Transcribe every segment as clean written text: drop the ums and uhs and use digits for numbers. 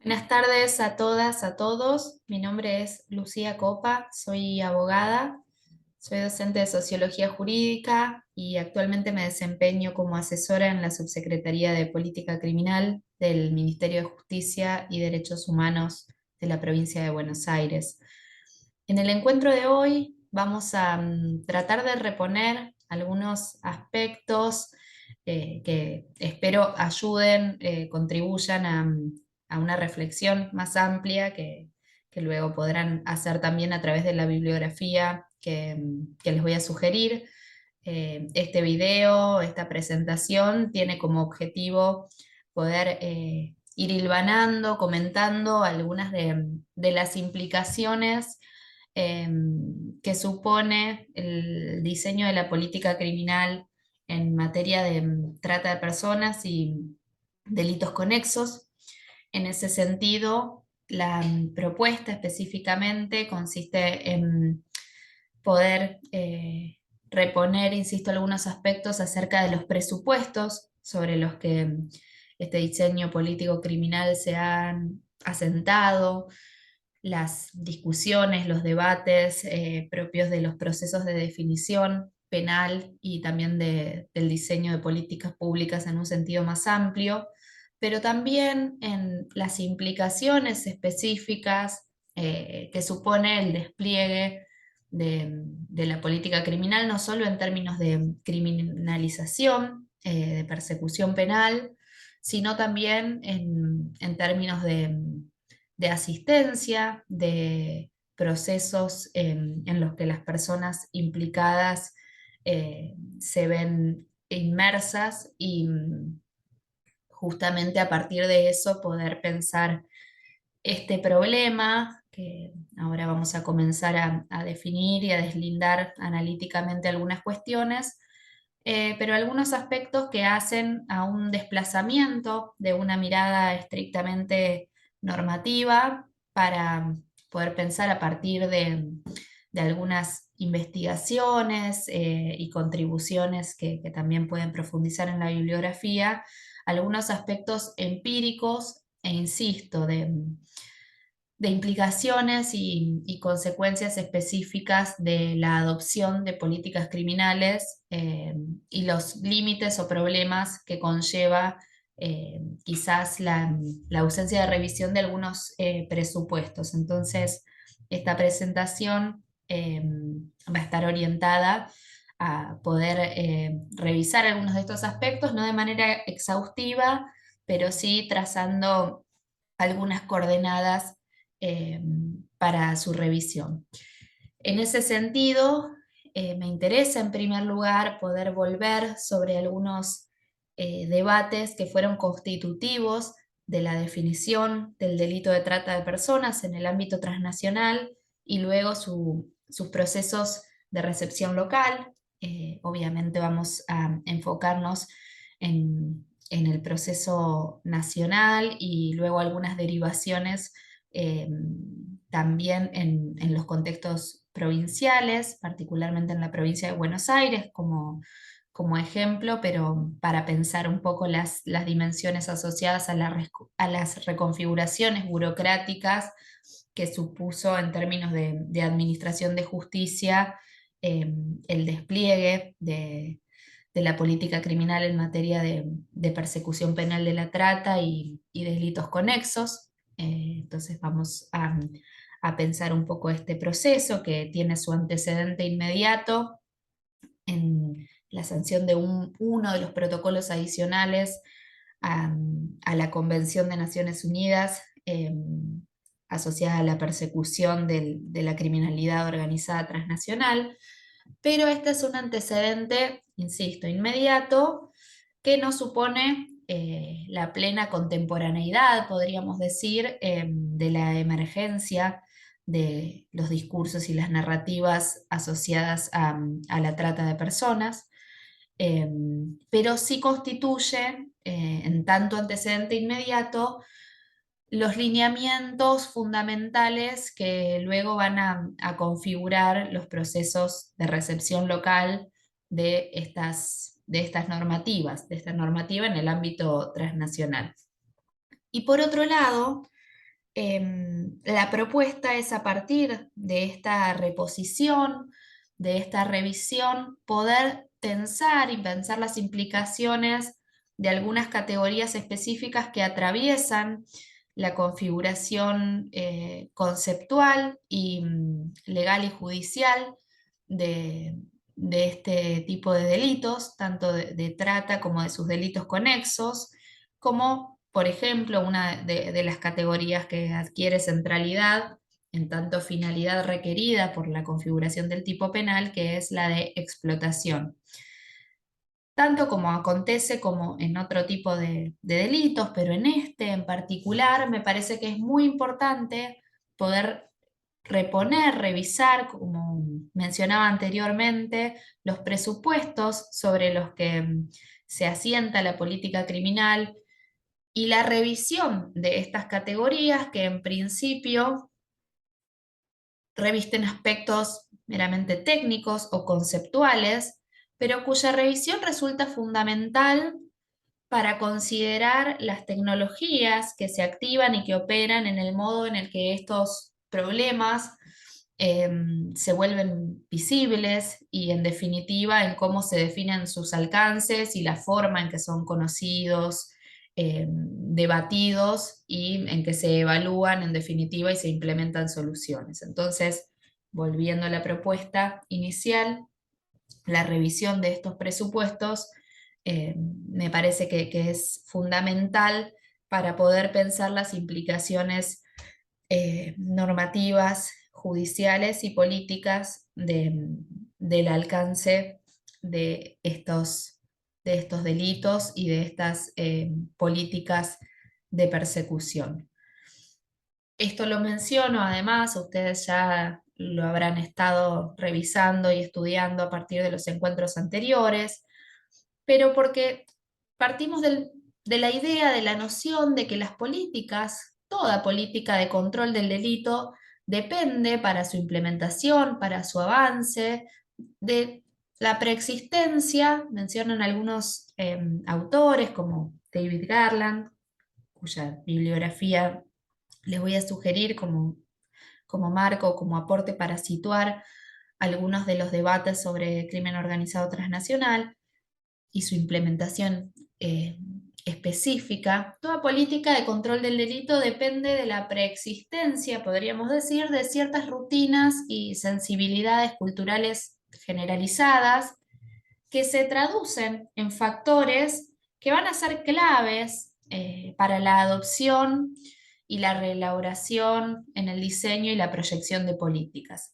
Buenas tardes a todas, a todos. Mi nombre es Lucía Copa, soy abogada, soy docente de Sociología Jurídica y actualmente me desempeño como asesora en la Subsecretaría de Política Criminal del Ministerio de Justicia y Derechos Humanos de la provincia de Buenos Aires. En el encuentro de hoy vamos a tratar de reponer algunos aspectos que espero ayuden, contribuyan a una reflexión más amplia que luego podrán hacer también a través de la bibliografía que les voy a sugerir. Este video, esta presentación tiene como objetivo poder ir hilvanando, comentando algunas de las implicaciones eh, que supone el diseño de la política criminal en materia de trata de personas y delitos conexos. En ese sentido, la propuesta específicamente consiste en poder reponer, insisto, algunos aspectos acerca de los presupuestos sobre los que este diseño político criminal se han asentado, las discusiones, los debates propios de los procesos de definición penal y también del diseño de políticas públicas en un sentido más amplio, pero también en las implicaciones específicas que supone el despliegue de la política criminal, no solo en términos de criminalización, de persecución penal, sino también en términos de asistencia, de procesos en los que las personas implicadas se ven inmersas y justamente a partir de eso poder pensar este problema que ahora vamos a comenzar a definir y a deslindar analíticamente algunas cuestiones, pero algunos aspectos que hacen a un desplazamiento de una mirada estrictamente normativa para poder pensar a partir de algunas investigaciones y contribuciones que también pueden profundizar en la bibliografía, algunos aspectos empíricos e insisto, de implicaciones y consecuencias específicas de la adopción de políticas criminales y los límites o problemas que conlleva quizás la ausencia de revisión de algunos presupuestos. Entonces, esta presentación va a estar orientada a poder revisar algunos de estos aspectos, no de manera exhaustiva, pero sí trazando algunas coordenadas eh, para su revisión. En ese sentido, me interesa en primer lugar poder volver sobre algunos debates que fueron constitutivos de la definición del delito de trata de personas en el ámbito transnacional y luego sus procesos de recepción local. Obviamente vamos a enfocarnos en el proceso nacional y luego algunas derivaciones eh, también en los contextos provinciales, particularmente en la provincia de Buenos Aires como ejemplo, pero para pensar un poco las dimensiones asociadas a las reconfiguraciones burocráticas que supuso en términos de administración de justicia el despliegue de la política criminal en materia de persecución penal de la trata y delitos conexos. Entonces vamos a pensar un poco este proceso que tiene su antecedente inmediato en la sanción de uno de los protocolos adicionales a la Convención de Naciones Unidas asociada a la persecución de la criminalidad organizada transnacional, pero este es un antecedente, insisto, inmediato, que no supone la plena contemporaneidad, podríamos decir, de la emergencia de los discursos y las narrativas asociadas a la trata de personas, eh, pero sí constituye, en tanto antecedente inmediato, los lineamientos fundamentales que luego van a configurar los procesos de recepción local de estas normativas, de esta normativa en el ámbito transnacional. Y por otro lado, La propuesta es, a partir de esta reposición, de esta revisión, poder pensar y pensar las implicaciones de algunas categorías específicas que atraviesan la configuración conceptual y legal y judicial de, de este tipo de delitos, tanto de trata como de sus delitos conexos, como, por ejemplo, una de las categorías que adquiere centralidad en tanto finalidad requerida por la configuración del tipo penal, que es la de explotación. Tanto como acontece como en otro tipo de delitos, pero en este en particular me parece que es muy importante poder reponer, revisar, como mencionaba anteriormente, los presupuestos sobre los que se asienta la política criminal y la revisión de estas categorías que en principio revisten aspectos meramente técnicos o conceptuales, pero cuya revisión resulta fundamental para considerar las tecnologías que se activan y que operan en el modo en el que estos problemas eh, se vuelven visibles y, en definitiva, en cómo se definen sus alcances y la forma en que son conocidos, debatidos y en que se evalúan en definitiva y se implementan soluciones. Entonces, volviendo a la propuesta inicial, la revisión de estos presupuestos me parece que es fundamental para poder pensar las implicaciones normativas, judiciales y políticas del alcance de estos delitos y de estas políticas de persecución. Esto lo menciono, además, ustedes ya lo habrán estado revisando y estudiando a partir de los encuentros anteriores, pero porque partimos de la idea, de la noción de que las políticas, toda política de control del delito, depende para su implementación, para su avance, de la preexistencia. Mencionan algunos autores como David Garland, cuya bibliografía les voy a sugerir como marco, como aporte para situar algunos de los debates sobre crimen organizado transnacional y su implementación específica. Toda política de control del delito depende de la preexistencia, podríamos decir, de ciertas rutinas y sensibilidades culturales generalizadas que se traducen en factores que van a ser claves para la adopción y la reelaboración en el diseño y la proyección de políticas.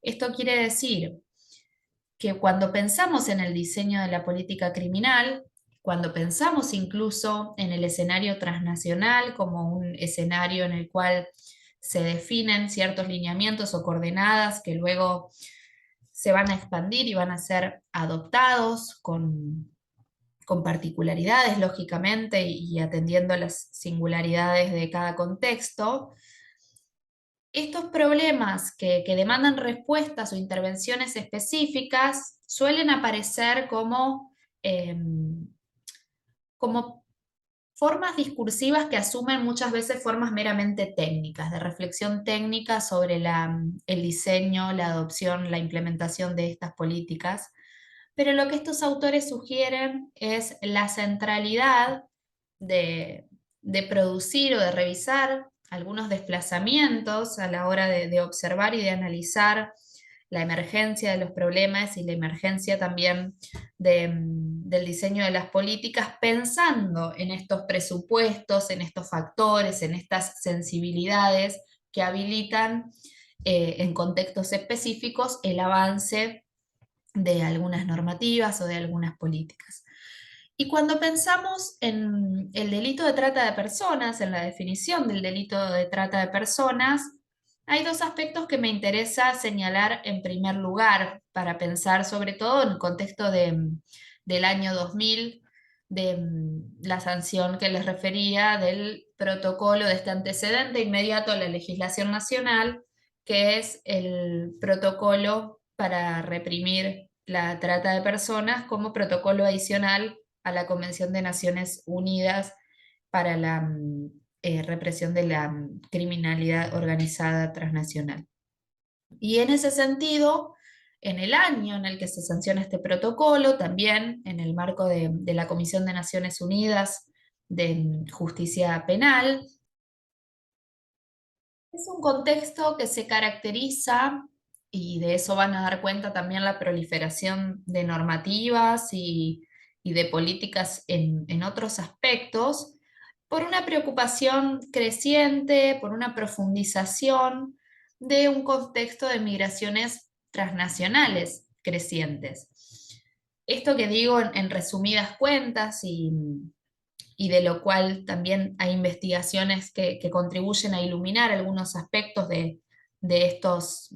Esto quiere decir que cuando pensamos en el diseño de la política criminal, cuando pensamos incluso en el escenario transnacional como un escenario en el cual se definen ciertos lineamientos o coordenadas que luego se van a expandir y van a ser adoptados con particularidades, lógicamente, y atendiendo a las singularidades de cada contexto, estos problemas que demandan respuestas o intervenciones específicas suelen aparecer eh, como formas discursivas que asumen muchas veces formas meramente técnicas, de reflexión técnica sobre el diseño, la adopción, la implementación de estas políticas. Pero lo que estos autores sugieren es la centralidad de, de producir o de revisar algunos desplazamientos a la hora de observar y de analizar la emergencia de los problemas y la emergencia también del diseño de las políticas, pensando en estos presupuestos, en estos factores, en estas sensibilidades que habilitan en contextos específicos el avance de algunas normativas o de algunas políticas. Y cuando pensamos en el delito de trata de personas, en la definición del delito de trata de personas, hay dos aspectos que me interesa señalar en primer lugar para pensar sobre todo en el contexto del año 2000, de la sanción que les refería del protocolo de este antecedente inmediato a la legislación nacional, que es el protocolo para reprimir la trata de personas como protocolo adicional a la Convención de Naciones Unidas para represión de la criminalidad organizada transnacional. Y en ese sentido, en el año en el que se sanciona este protocolo, también en el marco de la Comisión de Naciones Unidas de Justicia Penal, es un contexto que se caracteriza, y de eso van a dar cuenta también la proliferación de normativas y de políticas en otros aspectos, por una preocupación creciente, por una profundización de un contexto de migraciones transnacionales crecientes. Esto que digo en resumidas cuentas y de lo cual también hay investigaciones que contribuyen a iluminar algunos aspectos de estos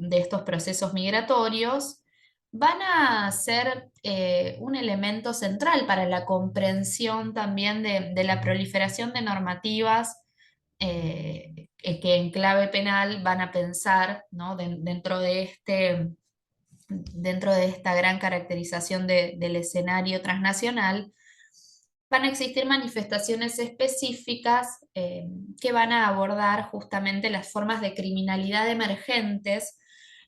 procesos migratorios, van a ser un elemento central para la comprensión también de la proliferación de normativas que en clave penal van a pensar, ¿no? Dentro de esta gran caracterización del escenario transnacional, van a existir manifestaciones específicas que van a abordar justamente las formas de criminalidad emergentes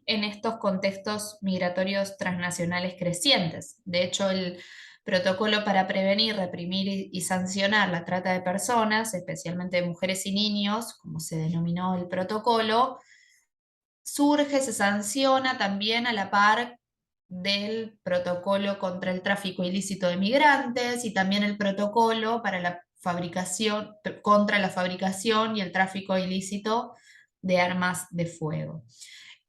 en estos contextos migratorios transnacionales crecientes. De hecho, el protocolo para prevenir, reprimir y sancionar la trata de personas, especialmente de mujeres y niños, como se denominó el protocolo, surge, se sanciona también a la par del protocolo contra el tráfico ilícito de migrantes y también el protocolo para la fabricación, contra la fabricación y el tráfico ilícito de armas de fuego.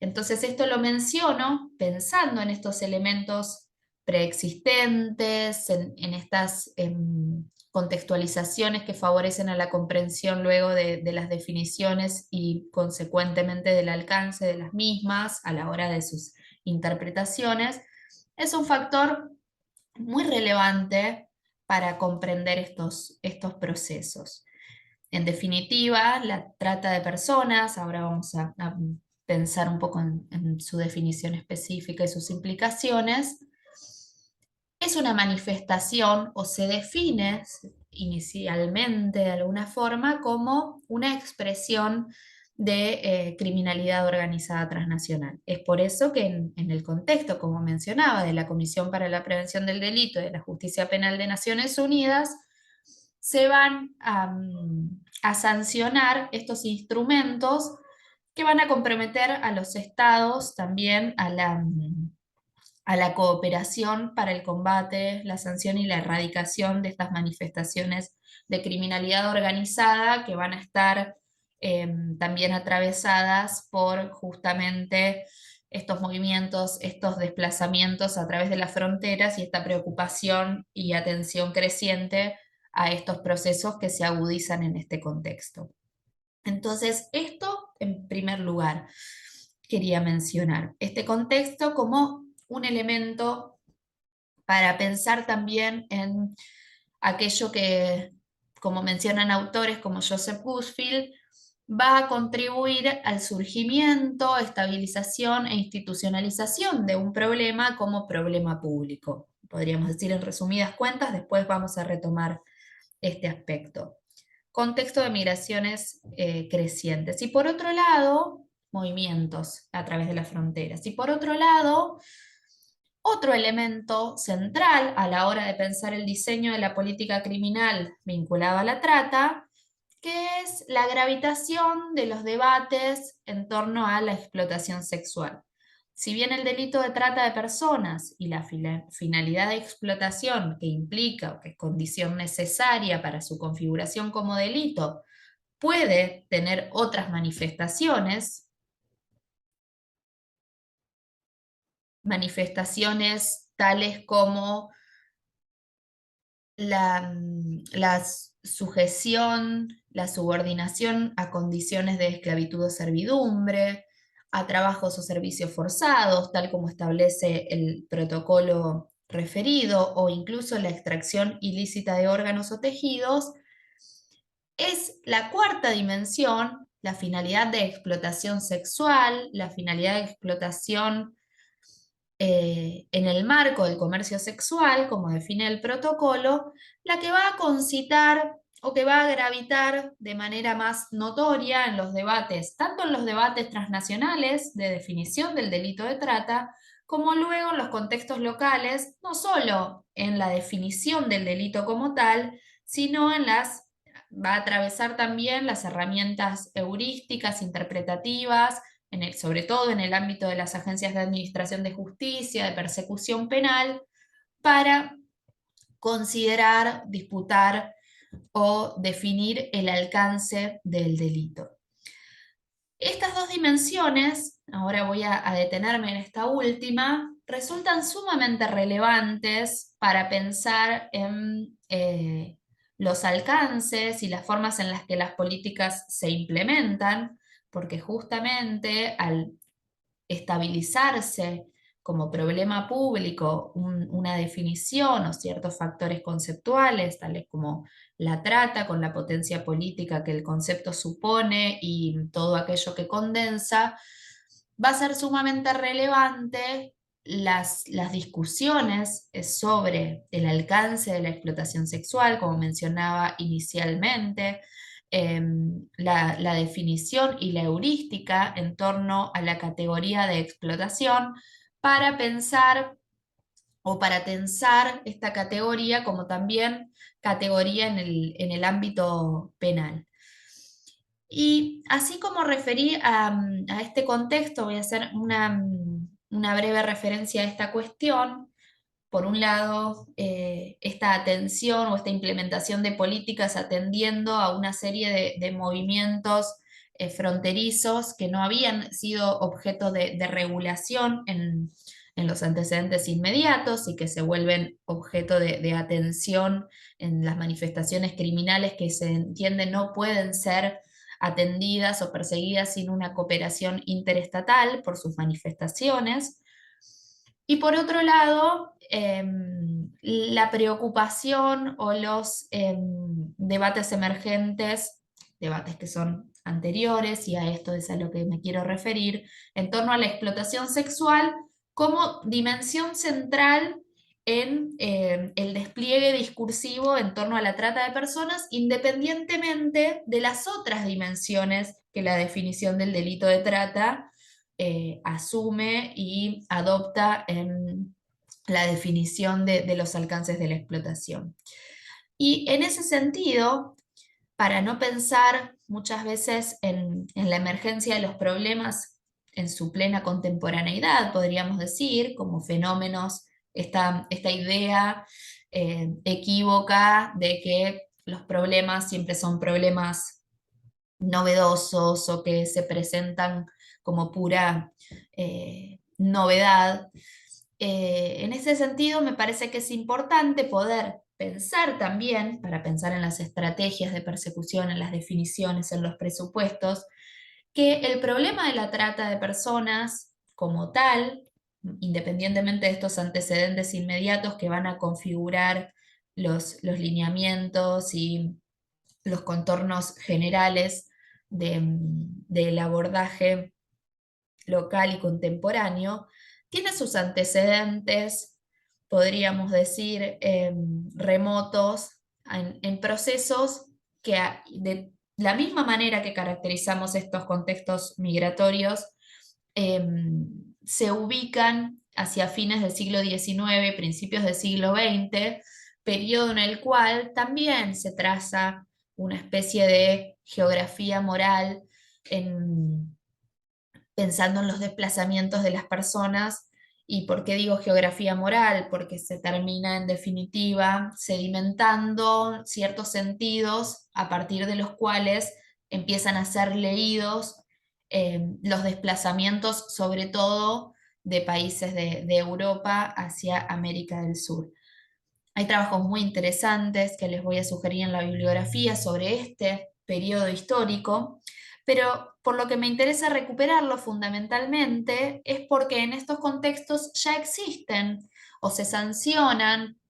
Entonces, esto lo menciono pensando en estos elementos preexistentes, en estas contextualizaciones que favorecen a la comprensión luego de las definiciones y consecuentemente del alcance de las mismas a la hora de sus interpretaciones. Es un factor muy relevante para comprender estos procesos. En definitiva, la trata de personas, ahora vamos a pensar un poco en su definición específica y sus implicaciones, es una manifestación o se define inicialmente de alguna forma como una expresión de criminalidad organizada transnacional. Es por eso que en el contexto, como mencionaba, de la Comisión para la Prevención del Delito y de la Justicia Penal de Naciones Unidas, se van a sancionar estos instrumentos que van a comprometer a los estados también a la cooperación para el combate, la sanción y la erradicación de estas manifestaciones de criminalidad organizada que van a estar también atravesadas por justamente estos movimientos, estos desplazamientos a través de las fronteras y esta preocupación y atención creciente a estos procesos que se agudizan en este contexto. Entonces, esto en primer lugar quería mencionar, este contexto como un elemento para pensar también en aquello que, como mencionan autores como Joseph Busfield, va a contribuir al surgimiento, estabilización e institucionalización de un problema como problema público. Podríamos decir en resumidas cuentas, después vamos a retomar este aspecto. Contexto de migraciones crecientes. Y por otro lado, movimientos a través de las fronteras. Y por otro lado, otro elemento central a la hora de pensar el diseño de la política criminal vinculada a la trata, que es la gravitación de los debates en torno a la explotación sexual. Si bien el delito de trata de personas y la finalidad de explotación que implica o que es condición necesaria para su configuración como delito puede tener otras manifestaciones tales como la sujeción, la subordinación a condiciones de esclavitud o servidumbre, a trabajos o servicios forzados, tal como establece el protocolo referido, o incluso la extracción ilícita de órganos o tejidos, es la cuarta dimensión, la finalidad de explotación sexual, la finalidad de explotación en el marco del comercio sexual, como define el protocolo, la que va a concitar o que va a gravitar de manera más notoria en los debates, tanto en los debates transnacionales de definición del delito de trata, como luego en los contextos locales, no solo en la definición del delito como tal, sino va a atravesar también las herramientas heurísticas, interpretativas, sobre todo en el ámbito de las agencias de administración de justicia, de persecución penal, para considerar, disputar o definir el alcance del delito. Estas dos dimensiones, ahora voy a detenerme en esta última, resultan sumamente relevantes para pensar en los alcances y las formas en las que las políticas se implementan, porque justamente al estabilizarse como problema público una definición o ciertos factores conceptuales, tales como la trata con la potencia política que el concepto supone y todo aquello que condensa, va a ser sumamente relevante las discusiones sobre el alcance de la explotación sexual, como mencionaba inicialmente, la definición y la heurística en torno a la categoría de explotación para pensar o para tensar esta categoría como también categoría en el ámbito penal. Y así como referí a este contexto, voy a hacer una breve referencia a esta cuestión. Por un lado, esta atención o esta implementación de políticas atendiendo a una serie de movimientos fronterizos que no habían sido objeto de regulación en los antecedentes inmediatos y que se vuelven objeto de atención en las manifestaciones criminales que se entiende no pueden ser atendidas o perseguidas sin una cooperación interestatal por sus manifestaciones. Y por otro lado, la preocupación o los debates emergentes, debates que son anteriores, y a esto es a lo que me quiero referir, en torno a la explotación sexual como dimensión central en el despliegue discursivo en torno a la trata de personas, independientemente de las otras dimensiones que la definición del delito de trata asume y adopta en la definición de los alcances de la explotación. Y en ese sentido, para no pensar muchas veces en la emergencia de los problemas en su plena contemporaneidad, podríamos decir, como fenómenos, esta idea equívoca de que los problemas siempre son problemas novedosos o que se presentan como pura novedad. En ese sentido, me parece que es importante poder pensar también, para pensar en las estrategias de persecución, en las definiciones, en los presupuestos, que el problema de la trata de personas como tal, independientemente de estos antecedentes inmediatos que van a configurar los lineamientos y los contornos generales del abordaje local y contemporáneo, tiene sus antecedentes, podríamos decir, remotos en procesos que de la misma manera que caracterizamos estos contextos migratorios, se ubican hacia fines del siglo XIX, principios del siglo XX, periodo en el cual también se traza una especie de geografía moral pensando en los desplazamientos de las personas. ¿Y por qué digo geografía moral? Porque se termina en definitiva sedimentando ciertos sentidos a partir de los cuales empiezan a ser leídos los desplazamientos, sobre todo de países de Europa hacia América del Sur. Hay trabajos muy interesantes que les voy a sugerir en la bibliografía sobre este periodo histórico, pero por lo que me interesa recuperarlo fundamentalmente es porque en estos contextos ya existen o se sancionan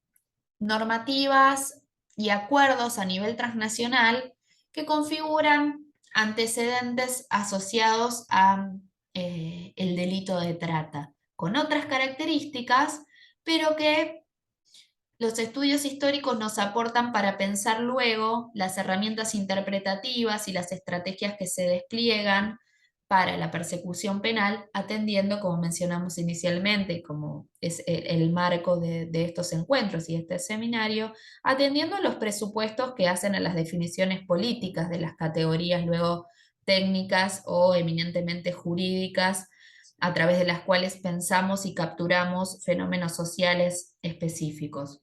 normativas y acuerdos a nivel transnacional que configuran antecedentes asociados a el delito de trata, con otras características, pero que los estudios históricos nos aportan para pensar luego las herramientas interpretativas y las estrategias que se despliegan para la persecución penal, atendiendo, como mencionamos inicialmente, como es el marco de estos encuentros y este seminario, atendiendo a los presupuestos que hacen a las definiciones políticas de las categorías luego técnicas o eminentemente jurídicas a través de las cuales pensamos y capturamos fenómenos sociales específicos.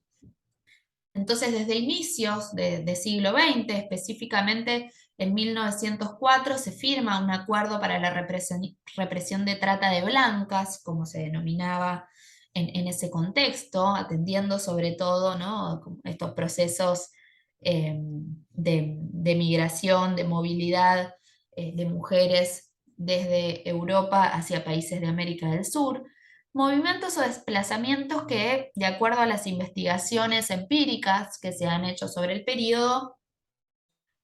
Entonces, desde inicios de siglo XX, específicamente en 1904, se firma un acuerdo para la represión de trata de blancas, como se denominaba en ese contexto, atendiendo sobre todo, ¿no?, estos procesos de migración, de movilidad de mujeres desde Europa hacia países de América del Sur. Movimientos o desplazamientos que, de acuerdo a las investigaciones empíricas que se han hecho sobre el periodo,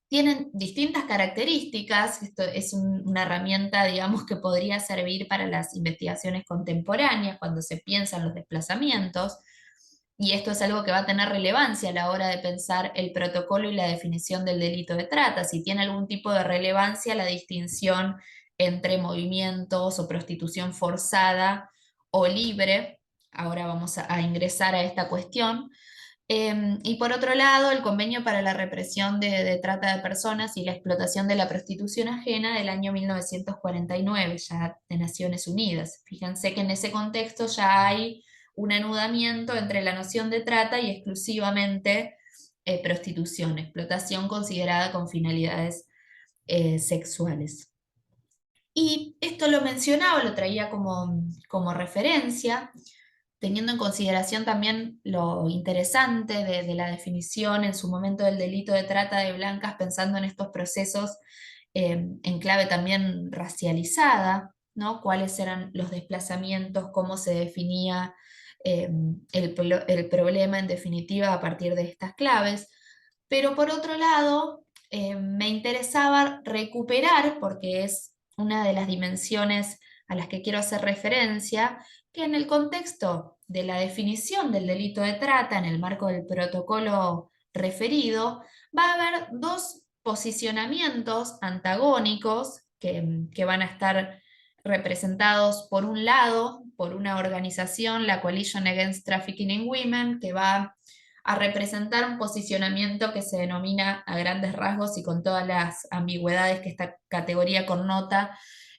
tienen distintas características. Esto es una herramienta, digamos, que podría servir para las investigaciones contemporáneas cuando se piensan los desplazamientos. Y esto es algo que va a tener relevancia a la hora de pensar el protocolo y la definición del delito de trata. Si tiene algún tipo de relevancia la distinción entre movimientos o prostitución forzada o libre. Ahora vamos a ingresar a esta cuestión. Y por otro lado, el Convenio para la Represión de Trata de Personas y la Explotación de la Prostitución Ajena del año 1949, ya de Naciones Unidas. Fíjense que en ese contexto ya hay un anudamiento entre la noción de trata y exclusivamente prostitución, explotación considerada con finalidades sexuales. Y esto lo mencionaba, lo traía como referencia, teniendo en consideración también lo interesante de la definición en su momento del delito de trata de blancas, pensando en estos procesos en clave también racializada, ¿no? Cuáles eran los desplazamientos, cómo se definía eh, el problema en definitiva a partir de estas claves. Pero por otro lado, me interesaba recuperar, porque es una de las dimensiones a las que quiero hacer referencia, que en el contexto de la definición del delito de trata, en el marco del protocolo referido, va a haber dos posicionamientos antagónicos que van a estar representados por un lado por una organización, la Coalition Against Trafficking in Women, que va a representar un posicionamiento que se denomina a grandes rasgos y con todas las ambigüedades que esta categoría connota,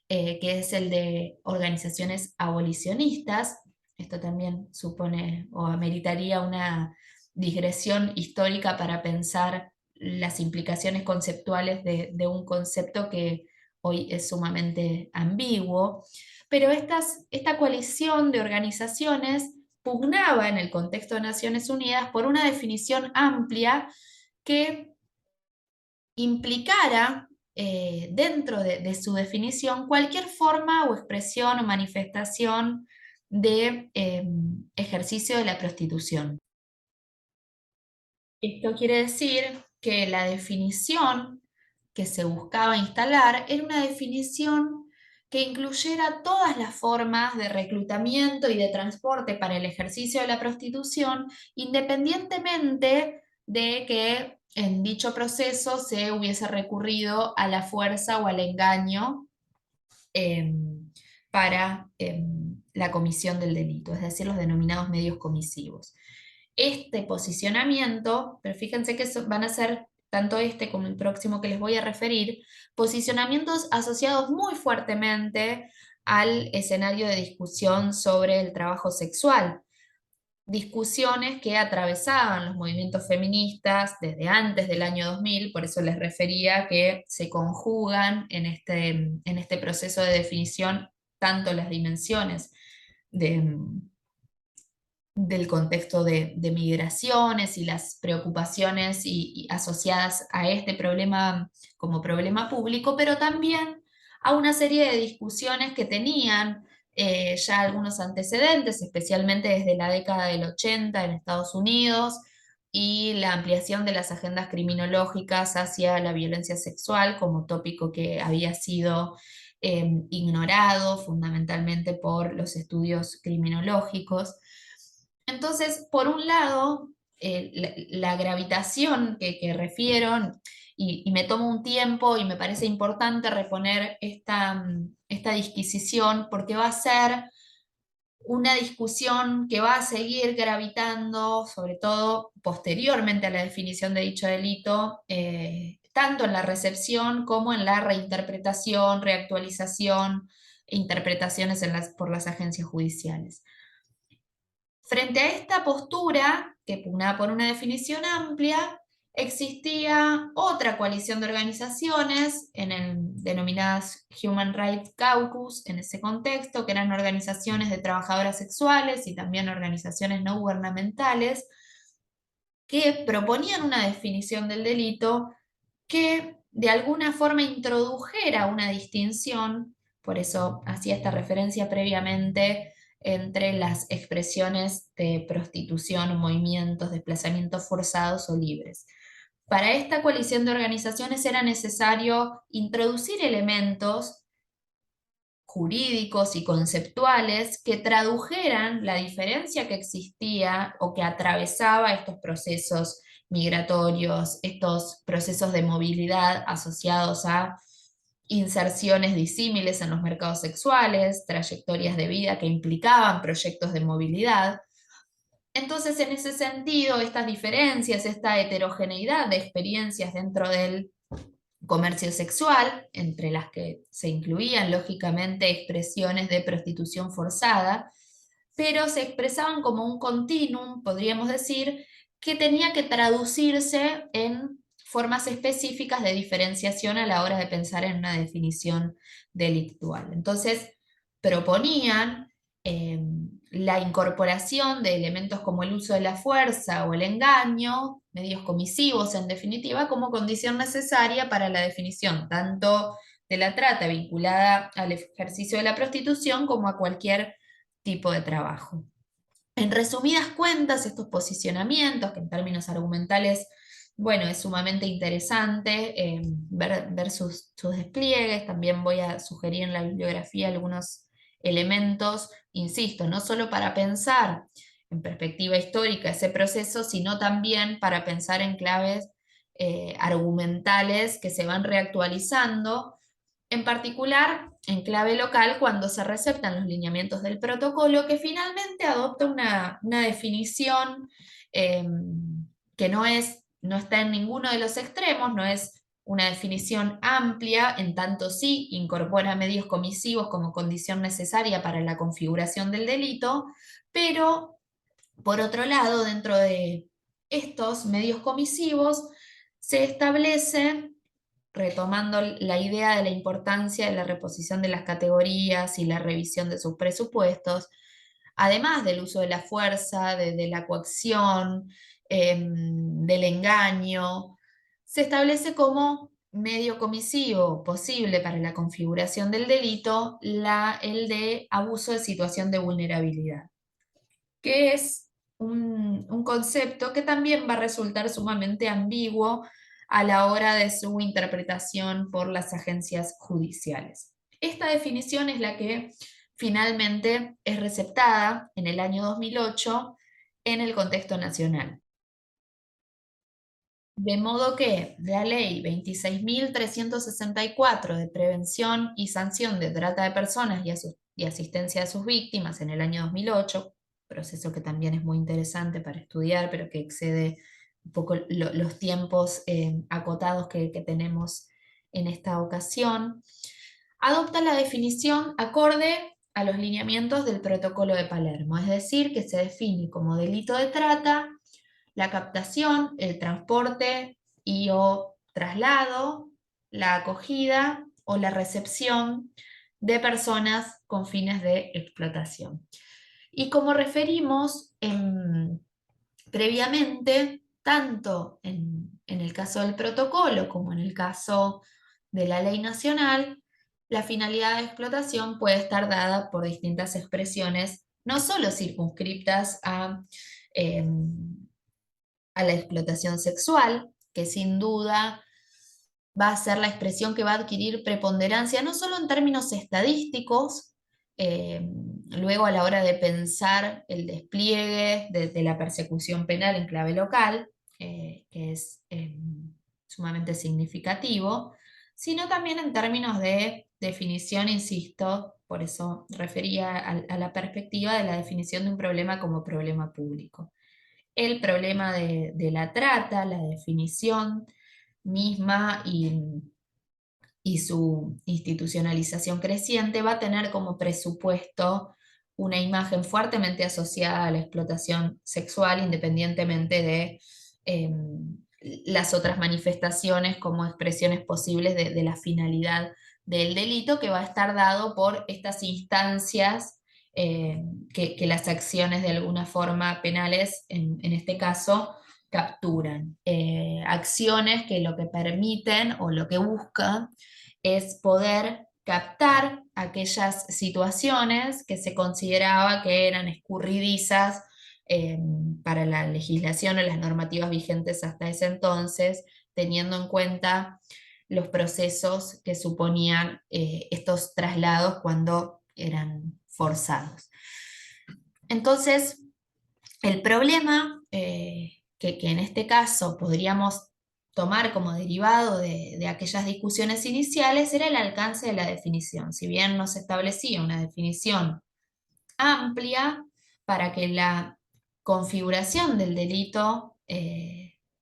que es el de organizaciones abolicionistas. Esto también supone o ameritaría una digresión histórica para pensar las implicaciones conceptuales de un concepto que hoy es sumamente ambiguo. Pero esta coalición de organizaciones pugnaba en el contexto de Naciones Unidas por una definición amplia que implicara dentro de su definición cualquier forma o expresión o manifestación de ejercicio de la prostitución. Esto quiere decir que la definición que se buscaba instalar era una definición que incluyera todas las formas de reclutamiento y de transporte para el ejercicio de la prostitución, independientemente de que en dicho proceso se hubiese recurrido a la fuerza o al engaño eh, para la comisión del delito, es decir, los denominados medios comisivos. Este posicionamiento, pero fíjense que van a ser tanto este como el próximo que les voy a referir, posicionamientos asociados muy fuertemente al escenario de discusión sobre el trabajo sexual. Discusiones que atravesaban los movimientos feministas desde antes del año 2000, por eso les refería que se conjugan en este proceso de definición tanto las dimensiones de, del contexto de migraciones y las preocupaciones y asociadas a este problema como problema público, pero también a una serie de discusiones que tenían ya algunos antecedentes, especialmente desde la década del 80 en Estados Unidos y la ampliación de las agendas criminológicas hacia la violencia sexual como tópico que había sido ignorado fundamentalmente por los estudios criminológicos. Entonces, por un lado, la gravitación que refiero, y me tomo un tiempo y me parece importante reponer esta disquisición porque va a ser una discusión que va a seguir gravitando, sobre todo posteriormente a la definición de dicho delito, tanto en la recepción como en la reinterpretación, reactualización e interpretaciones por las agencias judiciales. Frente a esta postura, que pugnaba por una definición amplia, existía otra coalición de organizaciones denominadas Human Rights Caucus en ese contexto, que eran organizaciones de trabajadoras sexuales y también organizaciones no gubernamentales, que proponían una definición del delito que de alguna forma introdujera una distinción, por eso hacía esta referencia previamente, entre las expresiones de prostitución, movimientos, desplazamientos forzados o libres. Para esta coalición de organizaciones era necesario introducir elementos jurídicos y conceptuales que tradujeran la diferencia que existía o que atravesaba estos procesos migratorios, estos procesos de movilidad asociados a inserciones disímiles en los mercados sexuales, trayectorias de vida que implicaban proyectos de movilidad. Entonces, en ese sentido, estas diferencias, esta heterogeneidad de experiencias dentro del comercio sexual, entre las que se incluían lógicamente expresiones de prostitución forzada, pero se expresaban como un continuum, podríamos decir, que tenía que traducirse en formas específicas de diferenciación a la hora de pensar en una definición delictual. Entonces, proponían la incorporación de elementos como el uso de la fuerza o el engaño, medios comisivos en definitiva, como condición necesaria para la definición tanto de la trata vinculada al ejercicio de la prostitución como a cualquier tipo de trabajo. En resumidas cuentas, estos posicionamientos, que en términos argumentales, bueno, es sumamente interesante ver sus despliegues, también voy a sugerir en la bibliografía algunos elementos, insisto, no solo para pensar en perspectiva histórica ese proceso, sino también para pensar en claves argumentales que se van reactualizando, en particular en clave local cuando se receptan los lineamientos del protocolo, que finalmente adopta una definición eh, que no está en ninguno de los extremos, no es una definición amplia, en tanto sí incorpora medios comisivos como condición necesaria para la configuración del delito, pero por otro lado, dentro de estos medios comisivos se establece, retomando la idea de la importancia de la reposición de las categorías y la revisión de sus presupuestos, además del uso de la fuerza, de la coacción, del engaño, se establece como medio comisivo posible para la configuración del delito el de abuso de situación de vulnerabilidad, que es un concepto que también va a resultar sumamente ambiguo a la hora de su interpretación por las agencias judiciales. Esta definición es la que finalmente es receptada en el año 2008 en el contexto nacional. De modo que la ley 26.364 de prevención y sanción de trata de personas y asistencia a sus víctimas en el año 2008, proceso que también es muy interesante para estudiar, pero que excede un poco los tiempos acotados que tenemos en esta ocasión, adopta la definición acorde a los lineamientos del Protocolo de Palermo, es decir, que se define como delito de trata la captación, el transporte y o traslado, la acogida o la recepción de personas con fines de explotación. Y como referimos previamente, tanto en el caso del protocolo como en el caso de la ley nacional, la finalidad de explotación puede estar dada por distintas expresiones, no solo circunscriptas eh, a la explotación sexual, que sin duda va a ser la expresión que va a adquirir preponderancia, no solo en términos estadísticos, luego, a la hora de pensar el despliegue de la persecución penal en clave local, que es sumamente significativo, sino también en términos de definición, insisto, por eso refería a la perspectiva de la definición de un problema como problema público. El problema de la trata, la definición misma y su institucionalización creciente va a tener como presupuesto una imagen fuertemente asociada a la explotación sexual, independientemente de eh, las otras manifestaciones como expresiones posibles de la finalidad del delito, que va a estar dado por estas instancias que las acciones de alguna forma penales, en este caso, capturan. Acciones que lo que permiten o lo que buscan es poder captar aquellas situaciones que se consideraba que eran escurridizas eh, para la legislación o las normativas vigentes hasta ese entonces, teniendo en cuenta los procesos que suponían estos traslados cuando eran forzados. Entonces, el problema que en este caso podríamos tomar como derivado de aquellas discusiones iniciales era el alcance de la definición. Si bien no se establecía una definición amplia para que la configuración del delito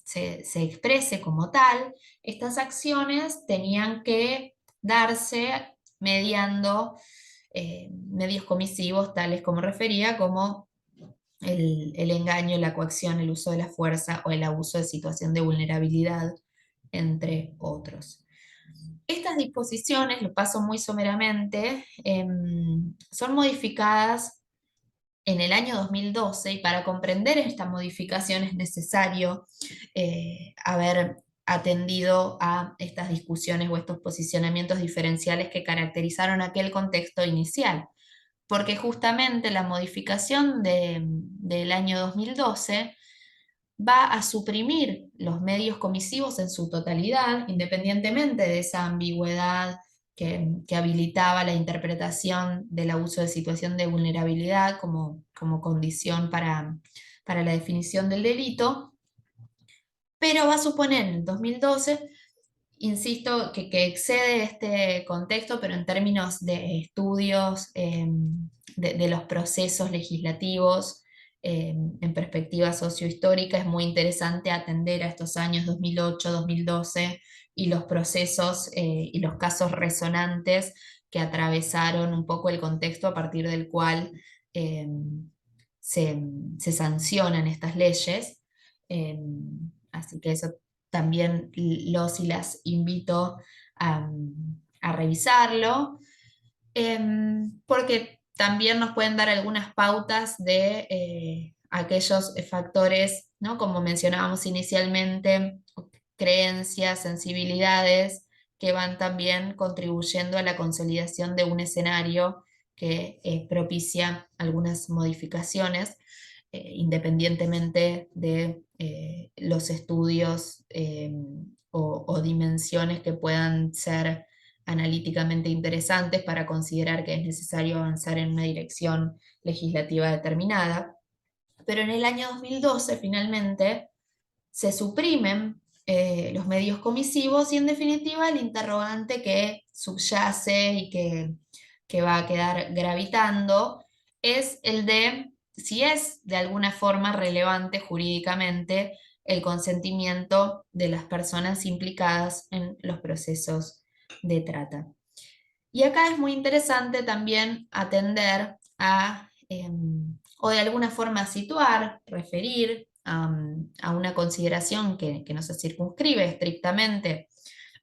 se exprese como tal, estas acciones tenían que darse mediando medios comisivos tales como refería, como el engaño, la coacción, el uso de la fuerza o el abuso de situación de vulnerabilidad, entre otros. Estas disposiciones, lo paso muy someramente, son modificadas en el año 2012 y para comprender esta modificación es necesario haber atendido a estas discusiones o estos posicionamientos diferenciales que caracterizaron aquel contexto inicial, porque justamente la modificación del año 2012 va a suprimir los medios comisivos en su totalidad, independientemente de esa ambigüedad que habilitaba la interpretación del abuso de situación de vulnerabilidad como condición para la definición del delito, pero va a suponer en el 2012, insisto, que excede este contexto, pero en términos de estudios de los procesos legislativos en perspectiva sociohistórica, es muy interesante atender a estos años 2008, 2012 y los procesos y los casos resonantes que atravesaron un poco el contexto a partir del cual eh, se sancionan estas leyes. Eh, Así que eso también los y las invito a, a revisarlo, porque también nos pueden dar algunas pautas de aquellos factores, ¿no? Como mencionábamos inicialmente, creencias, sensibilidades que van también contribuyendo a la consolidación de un escenario que propicia algunas modificaciones independientemente de los estudios o dimensiones que puedan ser analíticamente interesantes para considerar que es necesario avanzar en una dirección legislativa determinada. Pero en el año 2012, finalmente, se suprimen los medios comisivos y en definitiva el interrogante que subyace y que va a quedar gravitando es el de si es de alguna forma relevante jurídicamente el consentimiento de las personas implicadas en los procesos de trata. Y acá es muy interesante también atender o de alguna forma situar, referir a una consideración que no se circunscribe estrictamente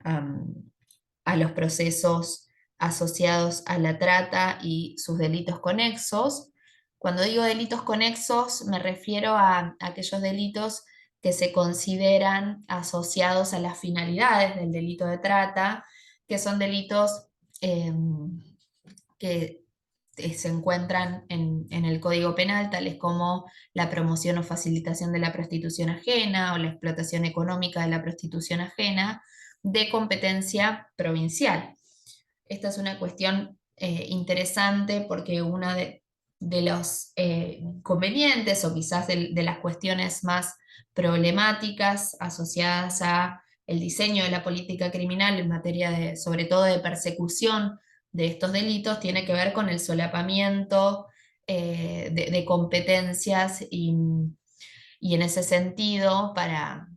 a los procesos asociados a la trata y sus delitos conexos. Cuando digo delitos conexos, me refiero a aquellos delitos que se consideran asociados a las finalidades del delito de trata, que son delitos eh, que se encuentran en el Código Penal, tales como la promoción o facilitación de la prostitución ajena o la explotación económica de la prostitución ajena, de competencia provincial. Esta es una cuestión interesante porque una de los inconvenientes o quizás de las cuestiones más problemáticas asociadas a el diseño de la política criminal en materia de, sobre todo de persecución de estos delitos, tiene que ver con el solapamiento de competencias y en ese sentido, para,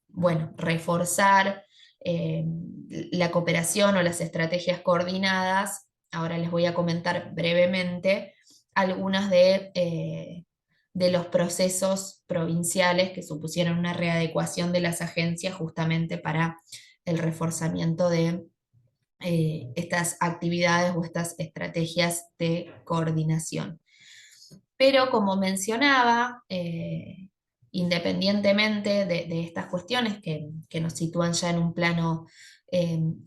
bueno, reforzar eh, la cooperación o las estrategias coordinadas, ahora les voy a comentar brevemente algunas de los procesos provinciales que supusieron una readecuación de las agencias justamente para el reforzamiento de estas actividades o estas estrategias de coordinación. Pero como mencionaba, independientemente de estas cuestiones que nos sitúan ya en un plano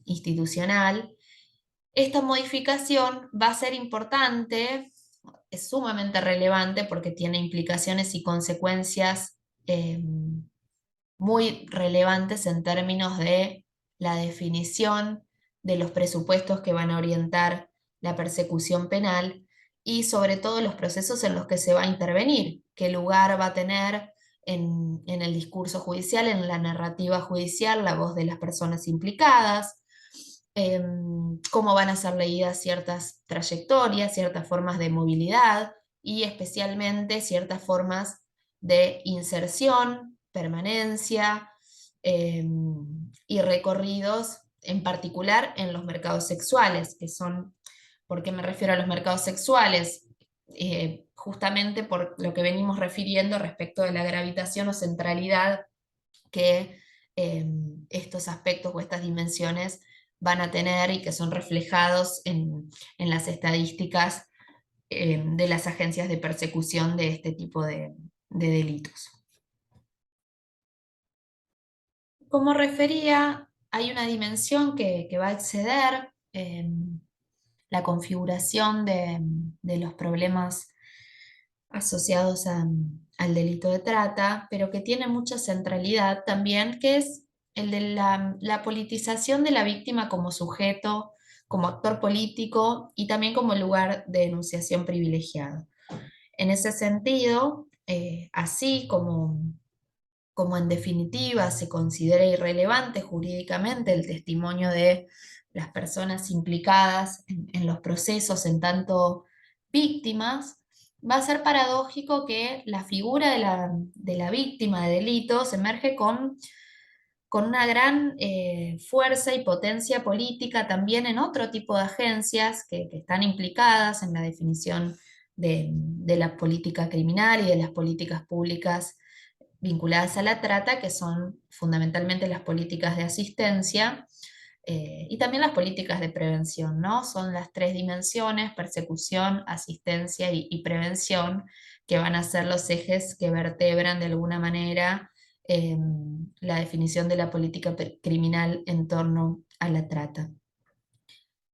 institucional, esta modificación va a ser importante, es sumamente relevante porque tiene implicaciones y consecuencias muy relevantes en términos de la definición de los presupuestos que van a orientar la persecución penal y sobre todo los procesos en los que se va a intervenir, qué lugar va a tener en el discurso judicial, en la narrativa judicial, la voz de las personas implicadas, cómo van a ser leídas ciertas trayectorias, ciertas formas de movilidad y especialmente ciertas formas de inserción, permanencia eh, y recorridos, en particular en los mercados sexuales, que son, ¿por qué me refiero a los mercados sexuales? Justamente por lo que venimos refiriendo respecto de la gravitación o centralidad que estos aspectos o estas dimensiones van a tener y que son reflejados en las estadísticas de las agencias de persecución de este tipo de delitos. Como refería, hay una dimensión que va a exceder la configuración de los problemas asociados al delito de trata, pero que tiene mucha centralidad también, que es el de la politización de la víctima como sujeto, como actor político y también como lugar de enunciación privilegiado. En ese sentido, así como en definitiva se considera irrelevante jurídicamente el testimonio de las personas implicadas en los procesos en tanto víctimas, va a ser paradójico que la figura de la víctima de delitos emerge con una gran fuerza y potencia política también en otro tipo de agencias que están implicadas en la definición de la política criminal y de las políticas públicas vinculadas a la trata, que son fundamentalmente las políticas de asistencia y también las políticas de prevención, ¿no? Son las tres dimensiones, persecución, asistencia y prevención, que van a ser los ejes que vertebran de alguna manera eh, la definición de la política criminal en torno a la trata.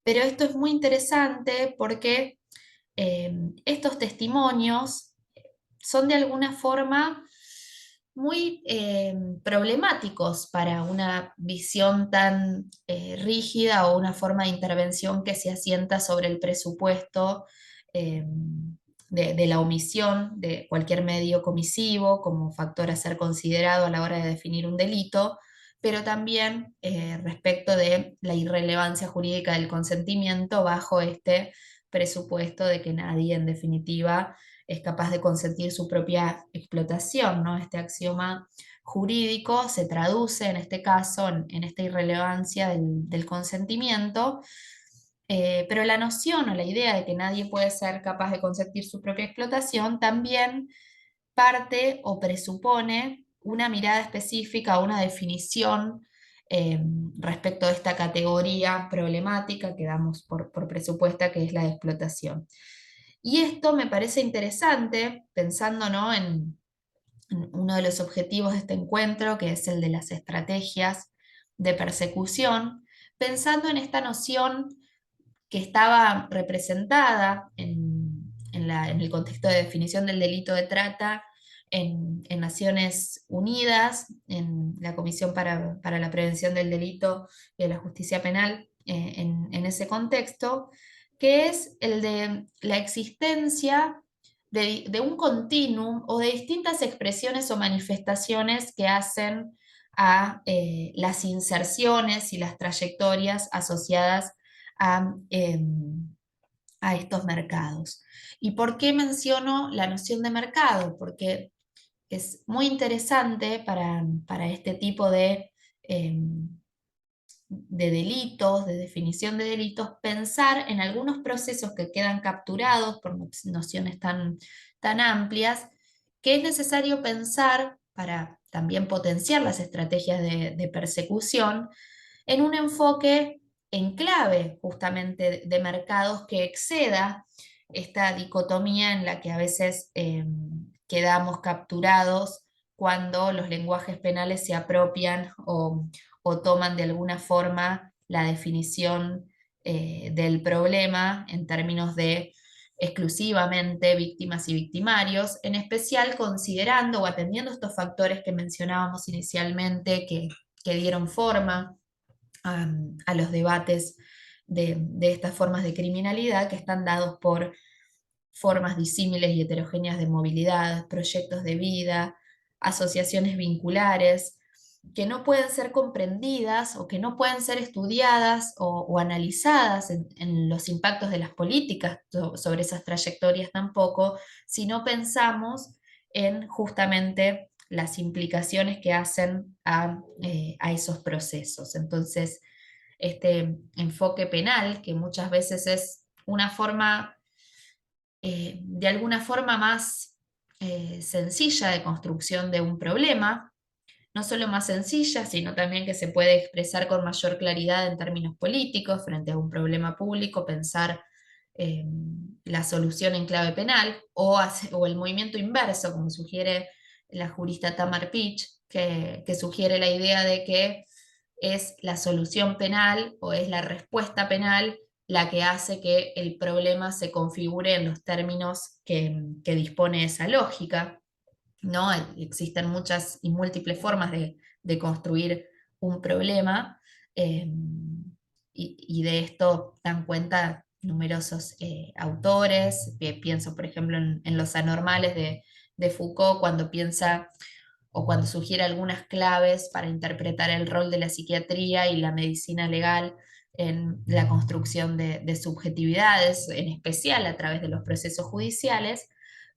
Pero esto es muy interesante porque estos testimonios son de alguna forma muy problemáticos para una visión tan rígida o una forma de intervención que se asienta sobre el presupuesto eh, de la omisión de cualquier medio comisivo como factor a ser considerado a la hora de definir un delito, pero también respecto de la irrelevancia jurídica del consentimiento bajo este presupuesto de que nadie en definitiva es capaz de consentir su propia explotación, ¿no? Este axioma jurídico se traduce en este caso en esta irrelevancia del consentimiento, pero la noción o la idea de que nadie puede ser capaz de consentir su propia explotación también parte o presupone una mirada específica, una definición eh, respecto a esta categoría problemática que damos por presupuesta, que es la de explotación. Y esto me parece interesante, pensando, ¿no?, en uno de los objetivos de este encuentro, que es el de las estrategias de persecución, pensando en esta noción que estaba representada en el contexto de definición del delito de trata en Naciones Unidas, en la Comisión para la Prevención del Delito y de la Justicia Penal, en ese contexto, que es el de la existencia de un continuum o de distintas expresiones o manifestaciones que hacen a las inserciones y las trayectorias asociadas a, a estos mercados. ¿Y por qué menciono la noción de mercado? Porque es muy interesante para este tipo de delitos, de definición de delitos, pensar en algunos procesos que quedan capturados por nociones tan amplias, que es necesario pensar para también potenciar las estrategias de persecución en un enfoque en clave justamente de mercados que exceda esta dicotomía en la que a veces quedamos capturados cuando los lenguajes penales se apropian o toman de alguna forma la definición del problema en términos de exclusivamente víctimas y victimarios, en especial considerando o atendiendo estos factores que mencionábamos inicialmente que dieron forma a los debates de estas formas de criminalidad que están dados por formas disímiles y heterogéneas de movilidad, proyectos de vida, asociaciones vinculares, que no pueden ser comprendidas o que no pueden ser estudiadas o analizadas en los impactos de las políticas sobre esas trayectorias tampoco, si no pensamos en justamente las implicaciones que hacen a esos procesos. Entonces, este enfoque penal, que muchas veces es una forma de alguna forma más sencilla de construcción de un problema, no solo más sencilla, sino también que se puede expresar con mayor claridad en términos políticos frente a un problema público, pensar eh, la solución en clave penal o el movimiento inverso, como sugiere la jurista Tamar Pitch, que sugiere la idea de que es la solución penal o es la respuesta penal la que hace que el problema se configure en los términos que dispone esa lógica, ¿no? Existen muchas y múltiples formas de construir un problema y de esto dan cuenta numerosos autores. Pienso, por ejemplo, en Los Anormales de Foucault, cuando piensa o cuando sugiere algunas claves para interpretar el rol de la psiquiatría y la medicina legal en la construcción de subjetividades, en especial a través de los procesos judiciales,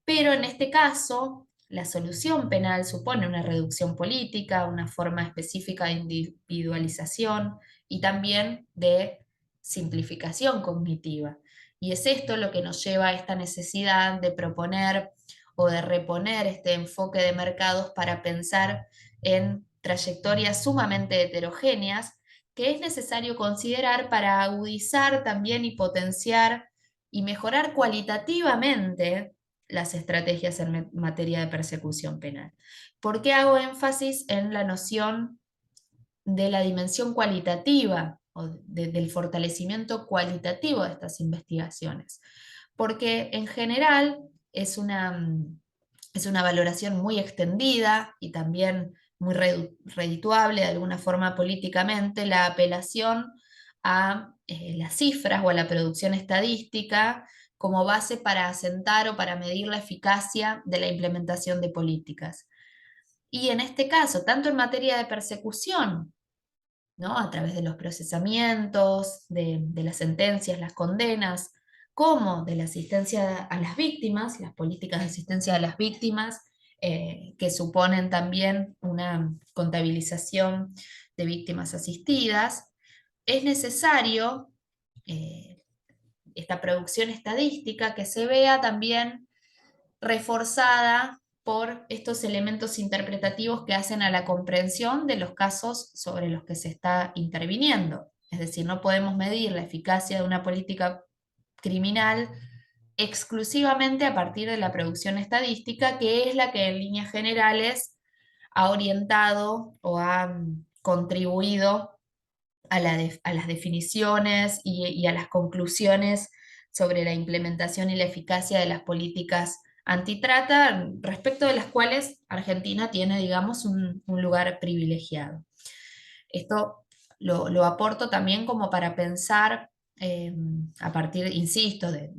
pero en este caso la solución penal supone una reducción política, una forma específica de individualización y también de simplificación cognitiva. Y es esto lo que nos lleva a esta necesidad de proponer o de reponer este enfoque de mercados para pensar en trayectorias sumamente heterogéneas que es necesario considerar para agudizar también y potenciar y mejorar cualitativamente las estrategias en materia de persecución penal. ¿Por qué hago énfasis en la noción de la dimensión cualitativa o del fortalecimiento cualitativo de estas investigaciones? Porque en general es es una valoración muy extendida y también muy redituable de alguna forma políticamente la apelación a las cifras o a la producción estadística como base para asentar o para medir la eficacia de la implementación de políticas. Y en este caso, tanto en materia de persecución, ¿no? A través de los procesamientos, de las sentencias, las condenas, como de la asistencia a las víctimas, las políticas de asistencia a las víctimas, que suponen también una contabilización de víctimas asistidas, es necesario esta producción estadística que se vea también reforzada por estos elementos interpretativos que hacen a la comprensión de los casos sobre los que se está interviniendo. Es decir, no podemos medir la eficacia de una política criminal exclusivamente a partir de la producción estadística, que es la que en líneas generales ha orientado o ha contribuido a las definiciones y a las conclusiones sobre la implementación y la eficacia de las políticas antitrata, respecto de las cuales Argentina tiene, digamos, un lugar privilegiado. Esto lo aporto también como para pensar a partir, insisto, de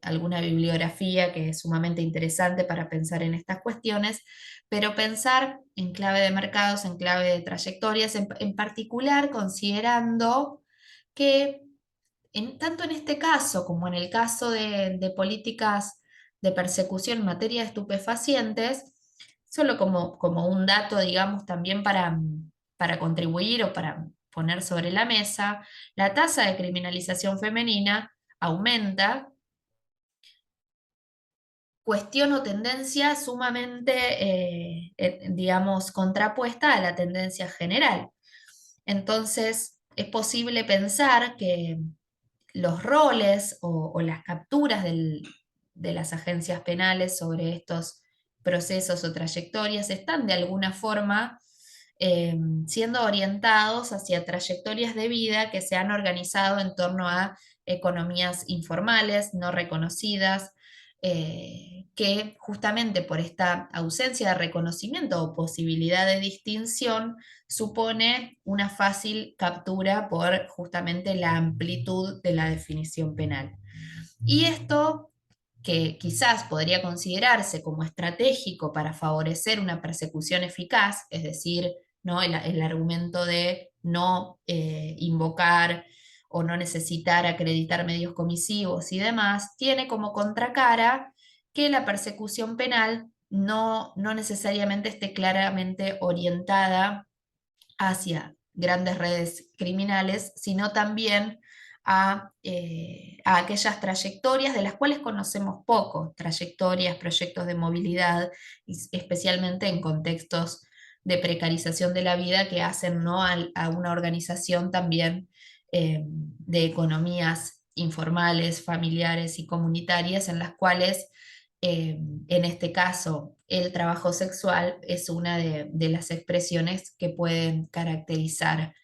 alguna bibliografía que es sumamente interesante para pensar en estas cuestiones, pero pensar en clave de mercados, en clave de trayectorias, en particular considerando que tanto en este caso como en el caso de políticas de persecución en materia de estupefacientes, solo como un dato, digamos, también para contribuir o para poner sobre la mesa, la tasa de criminalización femenina aumenta, cuestión o tendencia sumamente, digamos, contrapuesta a la tendencia general. Entonces, es posible pensar que los roles o las capturas de las agencias penales sobre estos procesos o trayectorias están de alguna forma siendo orientados hacia trayectorias de vida que se han organizado en torno a economías informales, no reconocidas, que justamente por esta ausencia de reconocimiento o posibilidad de distinción supone una fácil captura por justamente la amplitud de la definición penal. Y esto, que quizás podría considerarse como estratégico para favorecer una persecución eficaz, es decir, ¿no? el argumento de no invocar o no necesitar acreditar medios comisivos y demás, tiene como contracara que la persecución penal no necesariamente esté claramente orientada hacia grandes redes criminales, sino también a aquellas trayectorias de las cuales conocemos poco, trayectorias, proyectos de movilidad, especialmente en contextos de precarización de la vida que hacen, ¿no? A una organización también de economías informales, familiares y comunitarias en las cuales en este caso, el trabajo sexual es una de las expresiones que pueden caracterizar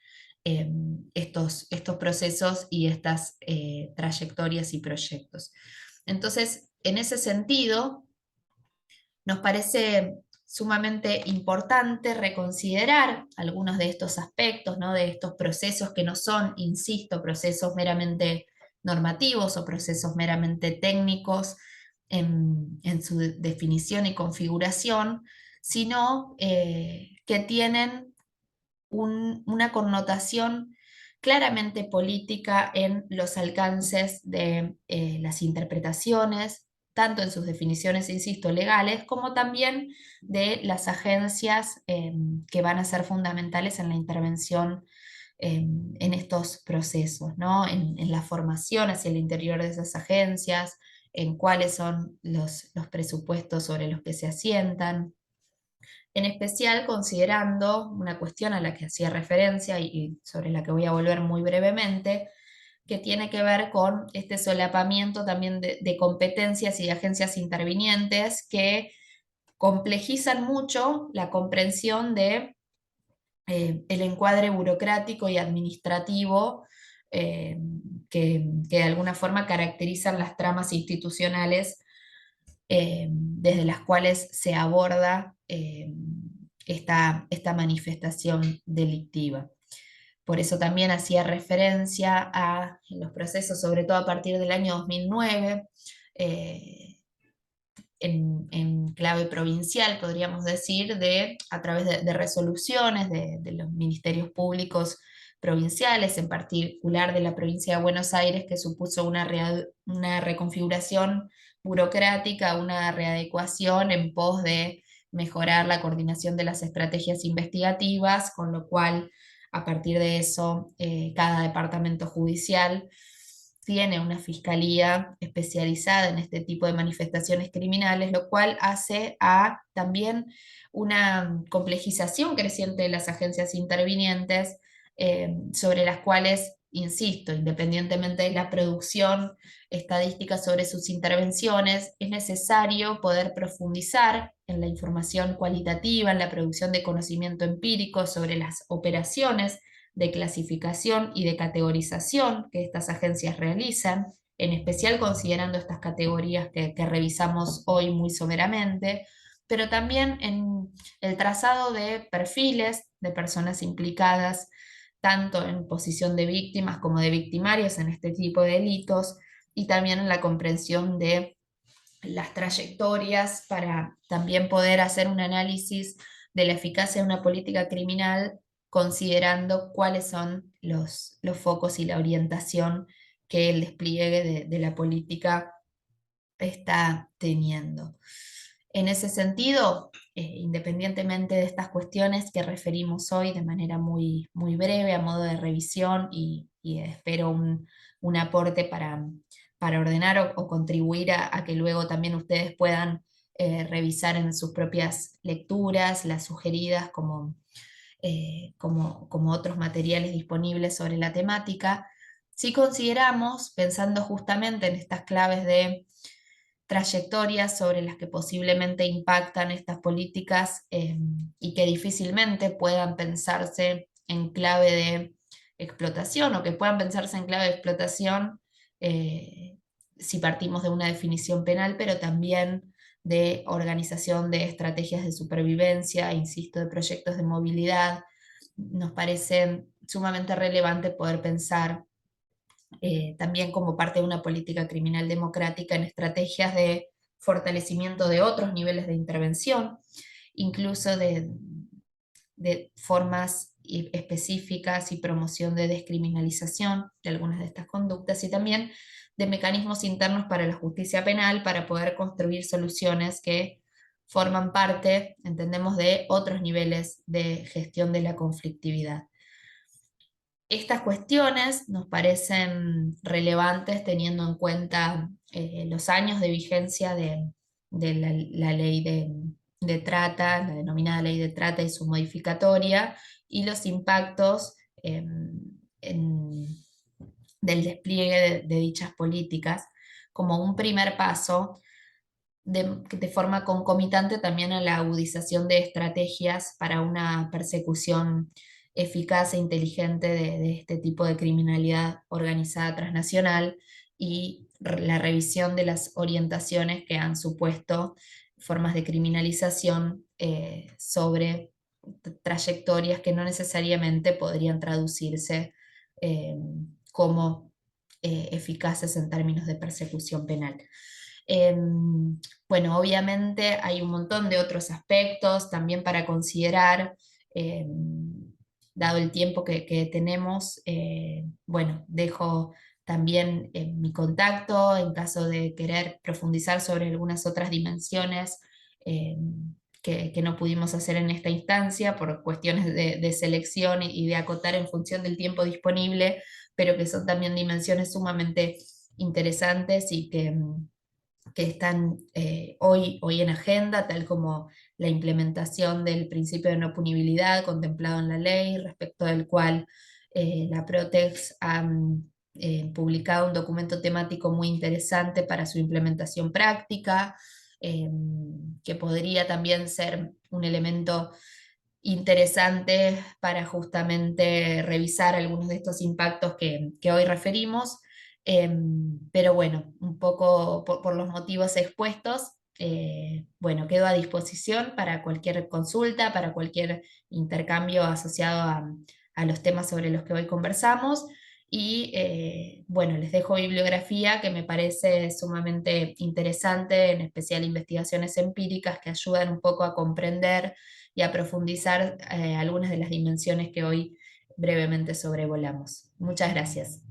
estos procesos y estas trayectorias y proyectos. Entonces, en ese sentido, nos parece sumamente importante reconsiderar algunos de estos aspectos, ¿no? De estos procesos que no son, insisto, procesos meramente normativos o procesos meramente técnicos en su definición y configuración, sino que tienen una connotación claramente política en los alcances de las interpretaciones, tanto en sus definiciones, insisto, legales, como también de las agencias que van a ser fundamentales en la intervención en estos procesos, ¿no? En la formación hacia el interior de esas agencias, en cuáles son los presupuestos sobre los que se asientan, en especial considerando una cuestión a la que hacía referencia y sobre la que voy a volver muy brevemente, que tiene que ver con este solapamiento también de competencias y de agencias intervinientes que complejizan mucho la comprensión de el encuadre burocrático y administrativo eh, que de alguna forma caracterizan las tramas institucionales desde las cuales se aborda esta manifestación delictiva. Por eso también hacía referencia a los procesos, sobre todo a partir del año 2009, en clave provincial, podríamos decir, a través de resoluciones de los ministerios públicos provinciales, en particular de la provincia de Buenos Aires, que supuso una reconfiguración burocrática, una readecuación en pos de mejorar la coordinación de las estrategias investigativas, con lo cual, a partir de eso, cada departamento judicial tiene una fiscalía especializada en este tipo de manifestaciones criminales, lo cual hace a también una complejización creciente de las agencias intervinientes, sobre las cuales, insisto, independientemente de la producción estadística sobre sus intervenciones, es necesario poder profundizar en la información cualitativa, en la producción de conocimiento empírico sobre las operaciones de clasificación y de categorización que estas agencias realizan, en especial considerando estas categorías que revisamos hoy muy someramente, pero también en el trazado de perfiles de personas implicadas tanto en posición de víctimas como de victimarios en este tipo de delitos, y también en la comprensión de las trayectorias para también poder hacer un análisis de la eficacia de una política criminal, considerando cuáles son los focos y la orientación que el despliegue de la política está teniendo. En ese sentido, independientemente de estas cuestiones que referimos hoy de manera muy breve, a modo de revisión, y espero un aporte para ordenar o contribuir a que luego también ustedes puedan revisar en sus propias lecturas las sugeridas como otros materiales disponibles sobre la temática. Si consideramos, pensando justamente en estas claves de trayectorias sobre las que posiblemente impactan estas políticas, y que difícilmente puedan pensarse en clave de explotación, o que puedan pensarse en clave de explotación si partimos de una definición penal, pero también de organización de estrategias de supervivencia, insisto, de proyectos de movilidad. Nos parece sumamente relevante poder pensar también como parte de una política criminal democrática en estrategias de fortalecimiento de otros niveles de intervención, incluso de formas específicas y promoción de descriminalización de algunas de estas conductas, y también de mecanismos internos para la justicia penal para poder construir soluciones que forman parte, entendemos, de otros niveles de gestión de la conflictividad. Estas cuestiones nos parecen relevantes teniendo en cuenta los años de vigencia de la ley de trata, la denominada ley de trata y su modificatoria, y los impactos en- del despliegue de dichas políticas como un primer paso de forma concomitante también a la agudización de estrategias para una persecución eficaz e inteligente de este tipo de criminalidad organizada transnacional, y la revisión de las orientaciones que han supuesto formas de criminalización sobre trayectorias que no necesariamente podrían traducirse eh, como eficaces en términos de persecución penal. Bueno, obviamente hay un montón de otros aspectos también para considerar, eh, dado el tiempo que tenemos. Bueno, dejo también mi contacto en caso de querer profundizar sobre algunas otras dimensiones eh, que no pudimos hacer en esta instancia por cuestiones de selección y de acotar en función del tiempo disponible, pero que son también dimensiones sumamente interesantes y que están hoy en agenda, tal como la implementación del principio de no punibilidad contemplado en la ley, respecto del cual la Protex ha publicado un documento temático muy interesante para su implementación práctica, eh, que podría también ser un elemento interesante para justamente revisar algunos de estos impactos que hoy referimos. Pero bueno, un poco por los motivos expuestos, bueno, quedo a disposición para cualquier consulta, para cualquier intercambio asociado a los temas sobre los que hoy conversamos. Y bueno, les dejo bibliografía que me parece sumamente interesante, en especial investigaciones empíricas que ayudan un poco a comprender y a profundizar algunas de las dimensiones que hoy brevemente sobrevolamos. Muchas gracias.